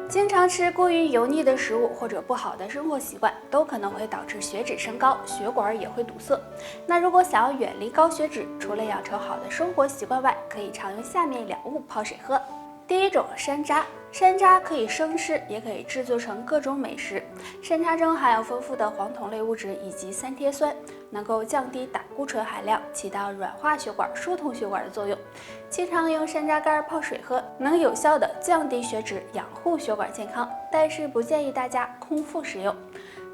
经常吃过于油腻的食物或者不好的生活习惯，都可能会导致血脂升高，血管也会堵塞。那如果想要远离高血脂，除了养成好的生活习惯外，可以常用下面2物泡水喝。第一种，山楂。山楂可以生吃，也可以制作成各种美食。山楂中含有丰富的黄酮类物质以及3萜酸，能够降低胆固醇含量，起到软化血管、疏通血管的作用。经常用山楂干泡水喝，能有效的降低血脂，养护血管健康，但是不建议大家空腹食用。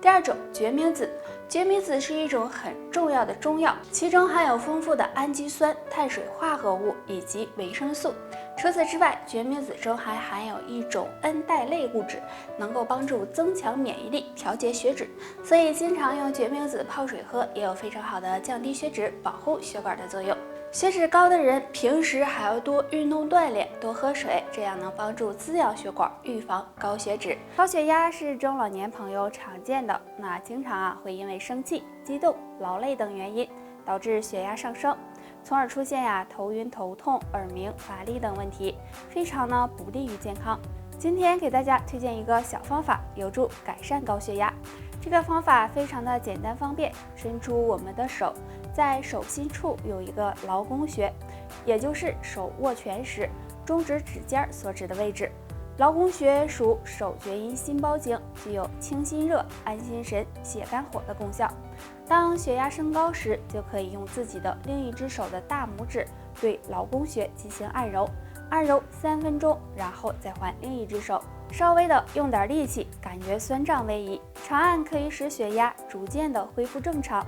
第二种，决明子。决明子是一种很重要的中药，其中含有丰富的氨基酸、碳水化合物以及维生素。除此之外，决明子中还含有一种苯代类物质，能够帮助增强免疫力、调节血脂，所以经常用决明子泡水喝，也有非常好的降低血脂、保护血管的作用。血脂高的人平时还要多运动锻炼，多喝水，这样能帮助滋养血管，预防高血脂。高血压是中老年朋友常见的，那经常会因为生气、激动、劳累等原因导致血压上升，从而出现头晕、头痛、耳鸣、乏力等问题，非常不利于健康。今天给大家推荐一个小方法，有助改善高血压。这个方法非常的简单方便，伸出我们的手，在手心处有一个劳宫穴，也就是手握拳时中指指尖所指的位置。劳宫穴属手厥阴心包经，具有清心热、安心神、泻肝火的功效。当血压升高时，就可以用自己的另一只手的大拇指对劳宫穴进行按揉，按揉3分钟，然后再换另一只手，稍微的用点力气，感觉酸胀为宜。长按可以使血压逐渐的恢复正常。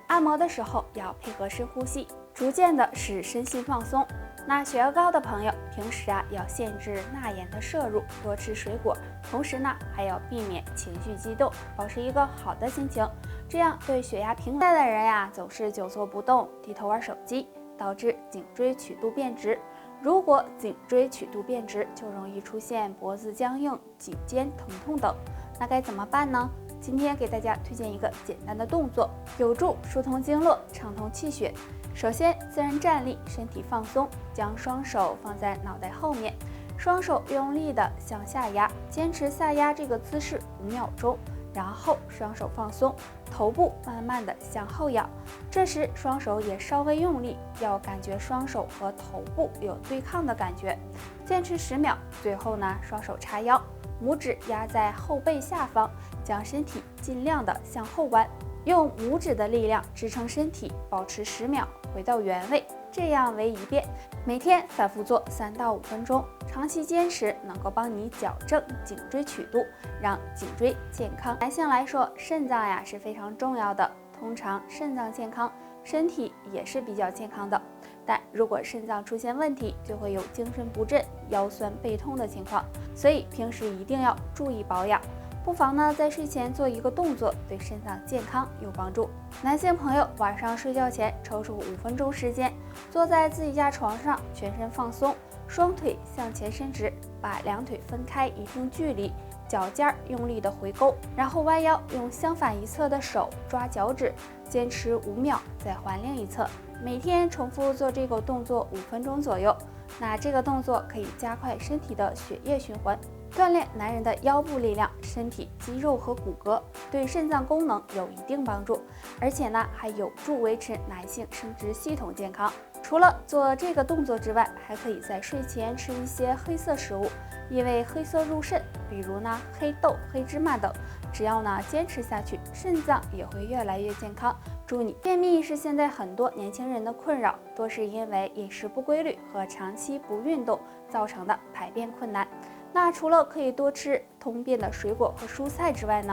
按摩的时候要配合深呼吸，逐渐的使身心放松。那血压高的朋友，平时要限制钠盐的摄入，多吃水果，同时还要避免情绪激动，保持一个好的心情。这样对血压平稳的人总是久坐不动，低头玩手机，导致颈椎曲度变直。如果颈椎曲度变直，就容易出现脖子僵硬、颈肩疼痛等。那该怎么办呢？今天给大家推荐一个简单的动作，有助疏通经络、畅通气血。首先，自然站立，身体放松，将双手放在脑袋后面，双手用力的向下压，坚持下压这个姿势5秒钟，然后双手放松，头部慢慢的向后仰。这时双手也稍微用力，要感觉双手和头部有对抗的感觉。坚持10秒，最后双手叉腰，拇指压在后背下方，将身体尽量的向后弯，用拇指的力量支撑身体，保持10秒，回到原位，这样为一遍。每天反复做3到5分钟，长期坚持能够帮你矫正颈椎曲度，让颈椎健康。男性来说，肾脏是非常重要的，通常肾脏健康，身体也是比较健康的。但如果肾脏出现问题，就会有精神不振、腰酸背痛的情况，所以平时一定要注意保养。不妨在睡前做一个动作，对肾脏健康有帮助。男性朋友晚上睡觉前抽出5分钟时间，坐在自己家床上，全身放松，双腿向前伸直，把2腿分开一定距离，脚尖用力的回勾，然后弯腰，用相反一侧的手抓脚趾，坚持5秒，再换另一侧。每天重复做这个动作5分钟左右。那这个动作可以加快身体的血液循环，锻炼男人的腰部力量、身体肌肉和骨骼，对肾脏功能有一定帮助，而且还有助维持男性生殖系统健康。除了做这个动作之外，还可以在睡前吃一些黑色食物，因为黑色入肾，比如黑豆、黑芝麻等。只要坚持下去，肾脏也会越来越健康。祝你！便秘是现在很多年轻人的困扰，多是因为饮食不规律和长期不运动造成的排便困难。那除了可以多吃通便的水果和蔬菜之外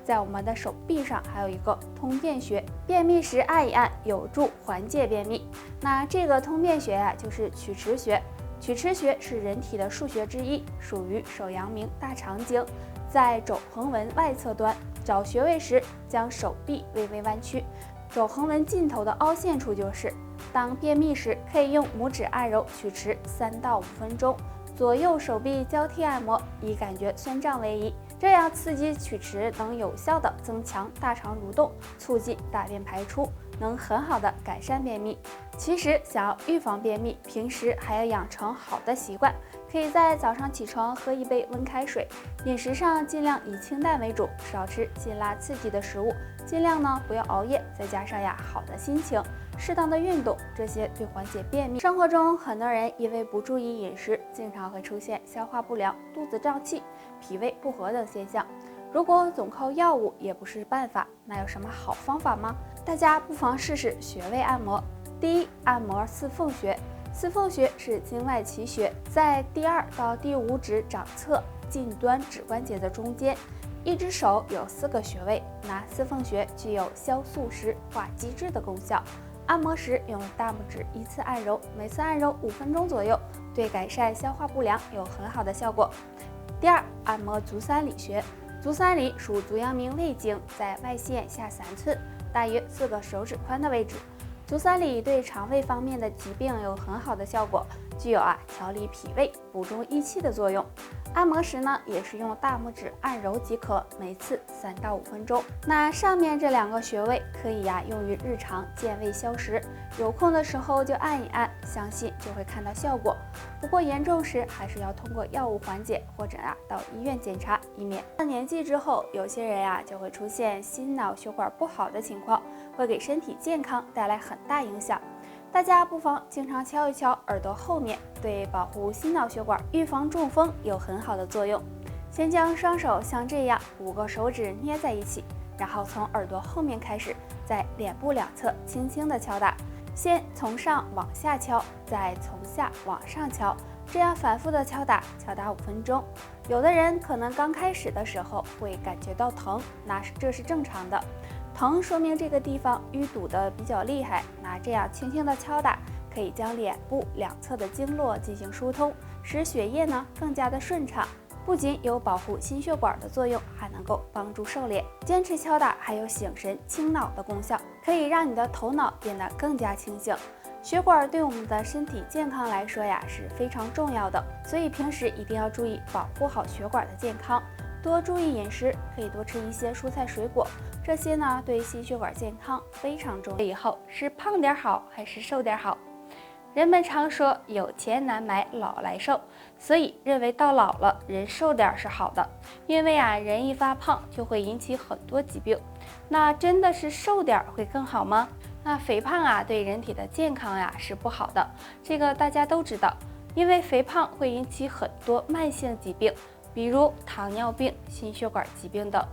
在我们的手臂上还有一个通便穴，便秘时按一按，有助缓解便秘。那这个通便穴就是曲池穴。曲池穴是人体的腧穴之一，属于手阳明大肠经，在肘横纹外侧端。找穴位时，将手臂微微弯曲，肘横纹尽头的凹陷处就是。当便秘时，可以用拇指按揉曲池3到5分钟，左右手臂交替按摩，以感觉酸胀为宜。这样刺激曲池能有效的增强大肠蠕动，促进大便排出，能很好的改善便秘。其实想要预防便秘，平时还要养成好的习惯，可以在早上起床喝一杯温开水，饮食上尽量以清淡为主，少吃辛辣刺激的食物，尽量呢不要熬夜，再加上好的心情，适当的运动，这些对缓解便秘。生活中很多人因为不注意饮食，经常会出现消化不良、肚子胀气、脾胃不和等现象。如果总靠药物也不是办法，那有什么好方法吗？大家不妨试试穴位按摩。第一，按摩四凤穴。四凤穴是经外奇穴，在第2到第5指掌侧近端指关节的中间。一只手有4个穴位，那四凤穴具有消宿湿、化积滞的功效。按摩时用大拇指依次按揉，每次按揉5分钟左右，对改善消化不良有很好的效果。第2，按摩足三里穴。足三里属足阳明胃经，在外线下3寸，大约4个手指宽的位置。足三里对肠胃方面的疾病有很好的效果，具有调理脾胃、补中益气的作用。按摩时呢，也是用大拇指按揉即可，每次3到5分钟。那上面这2个穴位可以用于日常健胃消食，有空的时候就按一按，相信就会看到效果。不过严重时还是要通过药物缓解，或者到医院检查，以免到年纪之后，有些人就会出现心脑血管不好的情况，会给身体健康带来很大影响。大家不妨经常敲一敲耳朵后面，对保护心脑血管、预防中风有很好的作用。先将双手像这样5个手指捏在一起，然后从耳朵后面开始，在脸部两侧轻轻的敲打，先从上往下敲，再从下往上敲，这样反复的敲打5分钟。有的人可能刚开始的时候会感觉到疼，那这是正常的。疼说明这个地方淤堵的比较厉害，那这样轻轻的敲打，可以将脸部两侧的经络进行疏通，使血液呢更加的顺畅。不仅有保护心血管的作用，还能够帮助瘦脸。坚持敲打还有醒神清脑的功效，可以让你的头脑变得更加清醒。血管对我们的身体健康来说是非常重要的，所以平时一定要注意保护好血管的健康。多注意饮食，可以多吃一些蔬菜水果，这些呢对心血管健康非常重要。以后是胖点好还是瘦点好？人们常说有钱难买老来瘦，所以认为到老了人瘦点是好的，因为人一发胖就会引起很多疾病。那真的是瘦点会更好吗？那肥胖对人体的健康是不好的，这个大家都知道，因为肥胖会引起很多慢性疾病，比如糖尿病、心血管疾病等。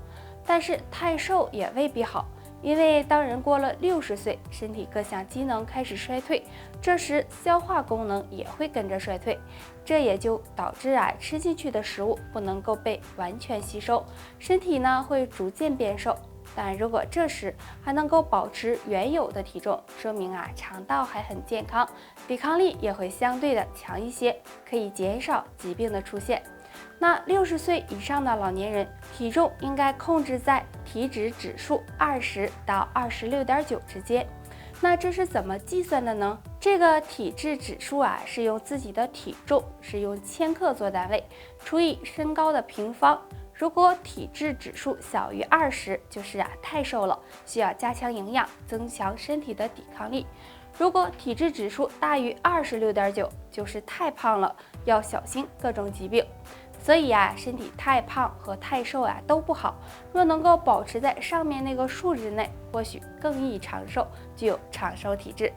但是太瘦也未必好，因为当人过了60岁，身体各项机能开始衰退，这时消化功能也会跟着衰退，这也就导致吃进去的食物不能够被完全吸收，身体呢会逐渐变瘦。但如果这时还能够保持原有的体重，说明肠道还很健康，抵抗力也会相对的强一些，可以减少疾病的出现。那60岁以上的老年人，体重应该控制在体脂指数20到26.9之间。那这是怎么计算的呢？这个体脂指数是用自己的体重，是用千克做单位，除以身高的平方。如果体脂指数小于20，就是太瘦了，需要加强营养，增强身体的抵抗力。如果体脂指数大于26.9，就是太胖了，要小心各种疾病。所以身体太胖和太瘦都不好。若能够保持在上面那个数值内，或许更易长寿，具有长寿体质。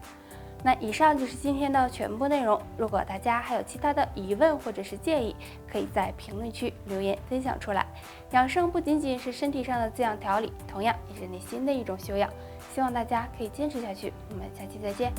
那以上就是今天的全部内容。如果大家还有其他的疑问或者是建议，可以在评论区留言分享出来。养生不仅仅是身体上的滋养调理，同样也是内心的一种修养。希望大家可以坚持下去。我们下期再见。